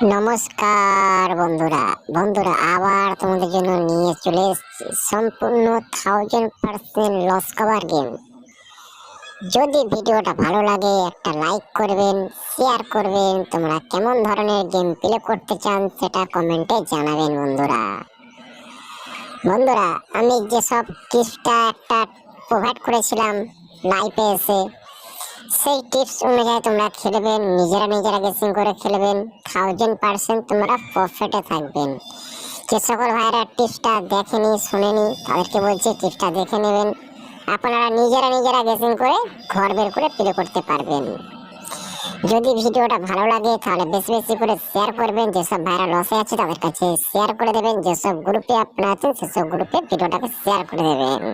নমস্কার বন্ধুরা বন্ধুরা আবার তোমাদের জন্য নিয়ে চলে এসেছি সম্পূর্ণ 1000% লস কভার গেম। যদি ভিডিওটা ভালো লাগে একটা লাইক করবেন, শেয়ার করবেন। তোমরা কেমন ধরনের গেম প্লে করতে চান সেটা কমেন্টে জানাবেন বন্ধুরা। বন্ধুরা আমি যে সব টিপসটা একটা প্রোভাইড করেছিলাম লাইভে এসে, সেই টিপস অনুযায়ী তোমরা খেলবেন, নিজেরা গেসিং করে খেলবেন, 1000% তোমরা প্রফিটে থাকবেন। যে সকল ভাইরা টিপসটা দেখেনি শুনেনি তাদেরকে বলছি টিপসটা দেখে নেবেন, আপনারা নিজেরা গেসিং করে ঘর বের করে প্লে করতে পারবেন। যদি ভিডিওটা ভালো লাগে তাহলে বেশি বেশি করে শেয়ার করবেন, যেসব ভাইরা লসে আছে তাদের কাছে শেয়ার করে দেবেন, যেসব গ্রুপে আপনারা আছেন সেসব গ্রুপে ভিডিওটাকে শেয়ার করে দেবেন।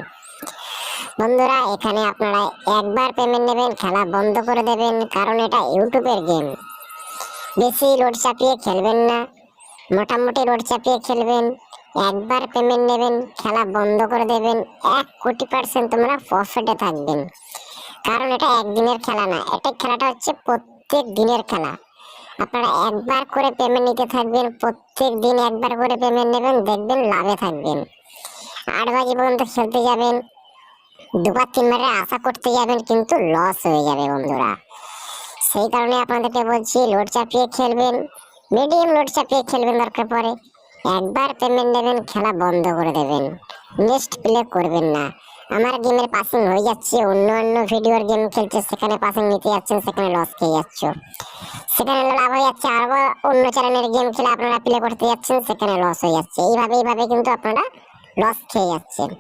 বন্ধুরা এখানে আপনারা একবার পেমেন্ট নেবেন, খেলা বন্ধ করে দেবেন, কারণ এটা ইউটিউবের গেম। বেশি লোড চাপিয়ে খেলবেন না, মোটামুটি লোড চাপিয়ে খেলবেন। একবার পেমেন্ট নেবেন, খেলা বন্ধ করে দেবেন, 1,000,000% তোমরা প্রফিটে থাকবেন। কারণ এটা একদিনের খেলা না, এটা খেলাটা হচ্ছে প্রত্যেক দিনের খেলা। আপনারা একবার করে পেমেন্ট নিতে থাকবেন, প্রত্যেক দিন একবার করে পেমেন্ট নেবেন, দেখবেন লাভে থাকবেন। 8 বাজে পর্যন্ত খেলতে যাবেন, দুবার তিনবারে আশা করতে যাবেন কিন্তু লস হয়ে যাবে বন্ধুরা। সেই কারণে আপনাদেরকে বলছি লোড চাপিয়ে খেলবেন, মিডিয়াম লোড চাপিয়ে খেলবেন, দরকার পড়ে একবার পেমেন্ট নেবেন, খেলা বন্ধ করে দেবেন, নেক্সট প্লে করবেন না। আমার গেমের পাসিং হয়ে যাচ্ছে, অন্য ভিডিওর গেম খেলছে সেখানে পাসিং নিতে যাচ্ছেন, সেখানে লস খেয়ে যাচ্ছ, সেখানে লাভ হয়ে যাচ্ছে। আর অন্য চ্যানেলের গেম খেলে আপনারা প্লে করতে যাচ্ছেন, সেখানে লস হয়ে যাচ্ছে। এইভাবে কিন্তু আপনারা লস খেয়ে যাচ্ছেন।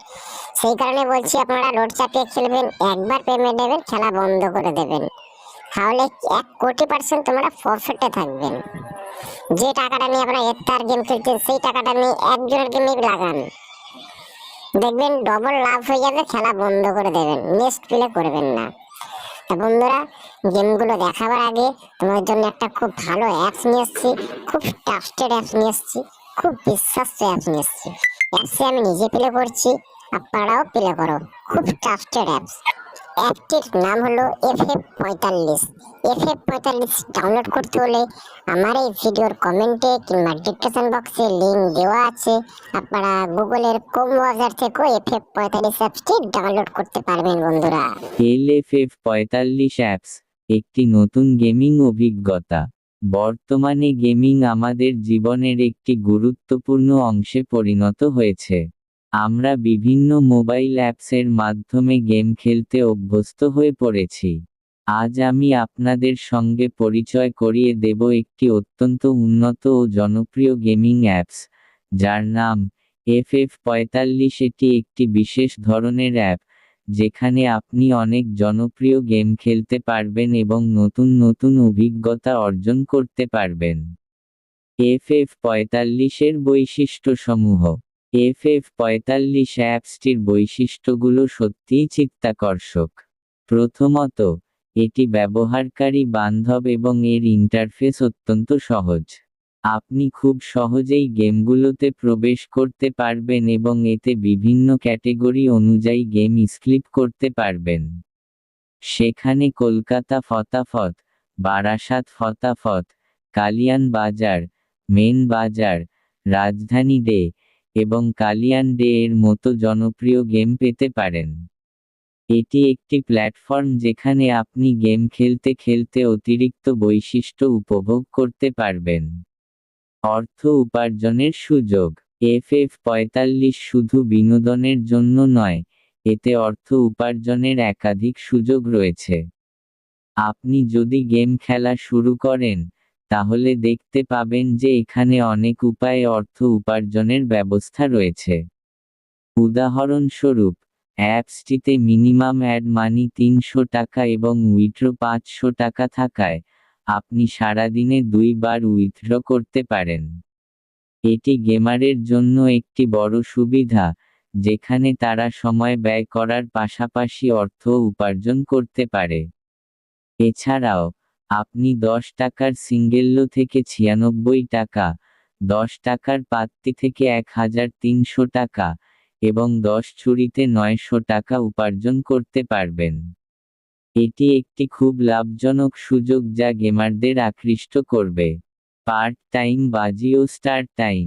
সেই কারণে বলছি আপনারা লোড চাপিয়ে খেলবেন, একবার পেমেন্ট নেবেন, খেলা বন্ধ করে দেবেন, তাহলে 1,000,000% তোমরা প্রফিটে থাকবেন। যে টাকাটা নিয়ে আপনারা একটার গেম খেলছেন সেই টাকাটা নিয়ে একজনের গেমে লাগান, দেখবেন ডবল লাভ হয়ে যাবে, খেলা বন্ধ করে দেবেন, নেক্সট প্লে করবেন না। তা বন্ধুরা গেমগুলো দেখাবার আগে তোমাদের জন্য একটা খুব ভালো অ্যাপস নিয়ে এসেছি, খুব ট্রাস্টেড অ্যাপস নিয়ে এসেছি, খুব বিশ্বাস্য অ্যাপস নিয়ে এসেছি। অ্যাপসে আমি নিজে প্লে করছি, আপনারাও প্লে করো, খুব ট্রাস্টেড অ্যাপস। অ্যাপটির নাম হলো FF45। FF45 ডাউনলোড করতে হলে আমার এই ভিডিওর কমেন্টে কিংবা ডিসক্রিপশন বক্সে লিঙ্ক দেওয়া আছে, আপনারা গুগলের ক্রোম ব্রাউজার থেকেও FF45 অ্যাপসটি ডাউনলোড করতে পারবেন বন্ধুরা। LFF45 অ্যাপস একটি নতুন গেমিং অভিজ্ঞতা। বর্তমানে গেমিং আমাদের জীবনের একটি গুরুত্বপূর্ণ অংশে পরিণত হয়েছে। আমরা বিভিন্ন মোবাইল অ্যাপসের মাধ্যমে গেম খেলতে অভ্যস্ত হয়ে পড়েছি। আজ আমি আপনাদের সঙ্গে পরিচয় করিয়ে দেব একটি অত্যন্ত উন্নত ও জনপ্রিয় গেমিং অ্যাপস, যার নাম FF45। এটি একটি বিশেষ ধরনের অ্যাপ যেখানে আপনি অনেক জনপ্রিয় গেম খেলতে পারবেন এবং নতুন অভিজ্ঞতা অর্জন করতে পারবেন। FF45 এর বৈশিষ্ট্যসমূহ। FF45 অ্যাপসটির বৈশিষ্ট্যগুলো সত্যিই চিত্তাকর্ষক। প্রথমত, এটি ব্যবহারকারী বান্ধব এবং এর ইন্টারফেস অত্যন্ত সহজ। আপনি খুব সহজেই গেমগুলোতে প্রবেশ করতে পারবেন এবং এতে বিভিন্ন ক্যাটেগরি অনুযায়ী গেম স্কিপ করতে পারবেন। সেখানে কলকাতা ফতাফত, বারাসাত ফতাফত, কালিয়ান বাজার, মেন বাজার, রাজধানী ডে এবং কালিয়ান ডে এর মতো জনপ্রিয় গেম পেতে পারেন। এটি একটি প্ল্যাটফর্ম যেখানে আপনি গেম খেলতে খেলতে অতিরিক্ত বৈশিষ্ট্য উপভোগ করতে পারবেন। অর্থ উপার্জনের সুযোগ। FF45 শুধু বিনোদনের জন্য নয়, এতে অর্থ উপার্জনের একাধিক সুযোগ রয়েছে। আপনি যদি গেম খেলা শুরু করেন, তাহলে দেখতে পাবেন যে এখানে অনেক উপায়ে অর্থ উপার্জনের ব্যবস্থা রয়েছে। উদাহরণস্বরূপ, অ্যাপসটিতে মিনিমাম অ্যাড মানি 300 টাকা এবং উইথড্র 500 টাকা থাকায় আপনি সারাদিনে 2 বার উইথড্র করতে পারেন। এটি গেমারের জন্য একটি বড় সুবিধা, যেখানে তারা সময় ব্যয় করার পাশাপাশি অর্থ উপার্জন করতে পারে। এছাড়াও, আপনি 10 টাকার সিঙ্গেল্লো থেকে 96 টাকা, 10 টাকার পাত্তি থেকে 1300 টাকা এবং 10 ছুরিতে 900 টাকা উপার্জন করতে পারবেন। এটি একটি খুব লাভজনক সুযোগ যা গেমারদের আকৃষ্ট করবে। পার্ট টাইম বা জিও স্টার টাইম।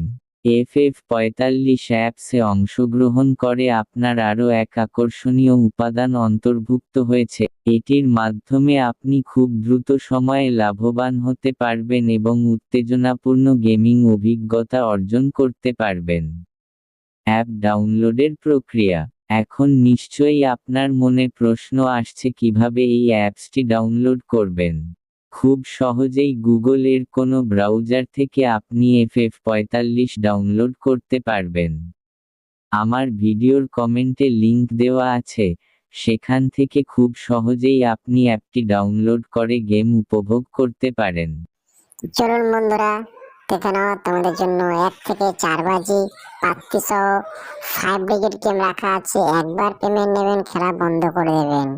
FF45 অ্যাপসে অংশগ্রহণ করে আপনার আরও এক আকর্ষণীয় উপাদান অন্তর্ভুক্ত হয়েছে। এটির মাধ্যমে আপনি খুব দ্রুত সময়ে লাভবান হতে পারবেন এবং উত্তেজনাপূর্ণ গেমিং অভিজ্ঞতা অর্জন করতে পারবেন। অ্যাপ ডাউনলোডের প্রক্রিয়া। এখন নিশ্চয়ই আপনার মনে প্রশ্ন আসছে কিভাবে এই অ্যাপসটি ডাউনলোড করবেন। খুব সহজেই গুগলের কোনো ব্রাউজার থেকে আপনি FF45 ডাউনলোড করতে পারবেন। আমার ভিডিওর কমেন্টে লিংক দেওয়া আছে, সেখান থেকে খুব সহজেই আপনি অ্যাপটি ডাউনলোড করে গেম উপভোগ করতে পারেন। চলুন বন্ধুরা, দেখে নাও তোমাদের জন্য 1 থেকে 4 বাজি প্রাপ্তি সহ 5 ব্রিগেড গেম রাখা আছে। একবার পেমেন্ট নেবেন, খেলা বন্ধ করে দেবেন।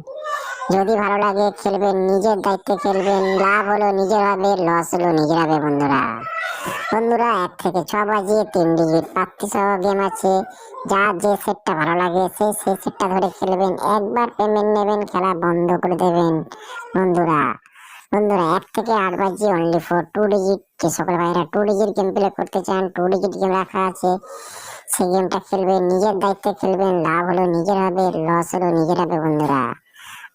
যদি ভালো লাগে খেলবেন, নিজের দায়িত্বে খেলবেন। লাভ হলো নিজের হবে, লস হলো নিজের হবে। বন্ধুরা 1 থেকে 6 বাজিয়ে 3 ব্রিগেড প্রাপ্তি সহ গেম আছে। যার যে সেটটা ভালো লাগে সেই সেটটা ধরে খেলবেন। একবার পেমেন্ট নেবেন, খেলা বন্ধ করে দেবেন। বন্ধুরা 1 থেকে 8 বাজি অনলি ফর 2 ডিজিট। যে সকল ভাইরা 2 ডিজিট গেম প্লে করতে চান, 2 ডিজিট গেম রাখা আছে, সেই গেমটা খেলবেন, নিজের দায়িত্বে খেলবেন। লাভ হলো নিজের হবে, লস হলো নিজের হবে।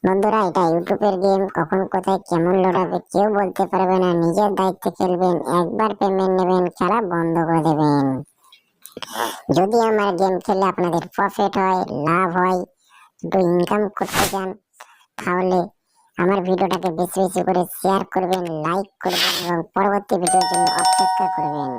বন্ধুরা এটা ইউটিউবের গেম, কখন কোথায় কেমন লোড হবে কেউ বলতে পারবে না। নিজের দায়িত্বে খেলবেন, একবার পেমেন্ট নেবেন, খেলা বন্ধ করে দেবেন। যদি আমার গেম খেলে আপনাদের প্রফিট হয়, লাভ হয়, একটু ইনকাম করতে চান, তাহলে আমার ভিডিওটাকে বেশি বেশি করে শেয়ার করবেন, লাইক করবেন এবং পরবর্তী ভিডিওর জন্য অপেক্ষা করবেন।